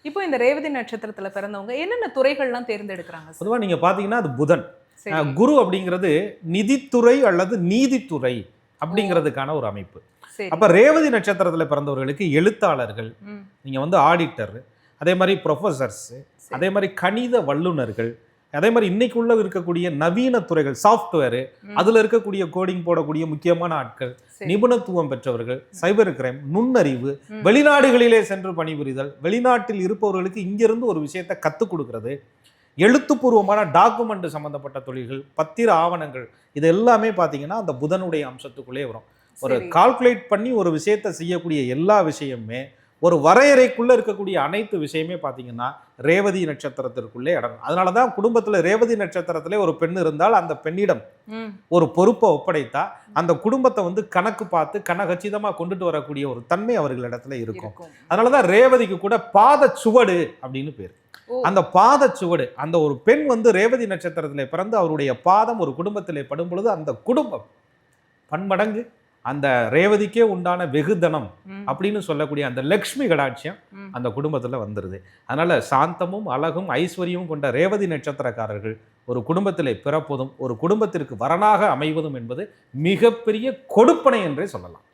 இப்போ இந்த ரேவதி நட்சத்திரத்துல பிறந்தவங்க என்னென்ன துறைகள்லாம் தேர்ந்தெடுக்கிறாங்க சார்? பொதுவாக நீங்கள் பார்த்தீங்கன்னா அது புதன். சரி. குரு அப்படிங்கிறது நிதித்துறை அல்லது நீதித்துறை அப்படிங்கிறதுக்கான ஒரு அமைப்பு. சரி. அப்போ ரேவதி நட்சத்திரத்தில் பிறந்தவர்களுக்கு எழுத்தாளர்கள், ம். நீங்கள் வந்து ஆடிட்டர், அதே மாதிரி ப்ரொஃபஸர்ஸ், சரி. அதே மாதிரி கணித வல்லுநர்கள், அதே மாதிரி இன்னைக்குள்ள இருக்கக்கூடிய நவீன துறைகள் சாஃப்ட்வேரு, அதில் இருக்கக்கூடிய கோடிங் போடக்கூடிய முக்கியமான ஆட்கள், சரி. நிபுணத்துவம் பெற்றவர்கள், சைபர் கிரைம், நுண்ணறிவு, வெளிநாடுகளிலே சென்று பணிபுரிதல், வெளிநாட்டில் இருப்பவர்களுக்கு இங்கிருந்து ஒரு விஷயத்தை கற்றுக் கொடுக்கறது, எழுத்துப்பூர்வமான டாக்குமெண்ட் சம்பந்தப்பட்ட தொழில்கள், பத்திர ஆவணங்கள், இது எல்லாமே பார்த்தீங்கன்னா அந்த புதனுடைய அம்சத்துக்குள்ளே வரும். ஒரு சரி. கால்குலேட் பண்ணி ஒரு விஷயத்தை செய்யக்கூடிய எல்லா விஷயமுமே, ஒரு வரையறைக்குள்ள இருக்கக்கூடிய அனைத்து விஷயமே பார்த்தீங்கன்னா ரேவதி நட்சத்திரத்திற்குள்ளே அடங்கும். அதனால தான் குடும்பத்தில் ரேவதி நட்சத்திரத்திலே ஒரு பெண் இருந்தால் அந்த பெண்ணிடம் ஒரு பொறுப்பை ஒப்படைத்தா அந்த குடும்பத்தை வந்து கணக்கு பார்த்து கனகச்சிதமாக கொண்டுட்டு வரக்கூடிய ஒரு தன்மை அவர்களிடத்துல இருக்கும். அதனால தான் ரேவதிக்கு கூட பாத சுவடு அப்படின்னு பேர். அந்த பாத சுவடு, அந்த ஒரு பெண் வந்து ரேவதி நட்சத்திரத்திலே பிறந்து அவருடைய பாதம் ஒரு குடும்பத்திலே படும் பொழுது அந்த குடும்பம் பன்மடங்கு அந்த ரேவதிக்கே உண்டான வெகுதனம் அப்படின்னு சொல்லக்கூடிய அந்த லக்ஷ்மி கடாட்சியம் அந்த குடும்பத்தில் வந்துடுது. அதனால சாந்தமும் அழகும் ஐஸ்வர்யமும் கொண்ட ரேவதி நட்சத்திரக்காரர்கள் ஒரு குடும்பத்திலே பிறப்பதும் ஒரு குடும்பத்திற்கு வரனாக அமைவதும் என்பது மிகப்பெரிய கொடுப்பனை என்றே சொல்லலாம்.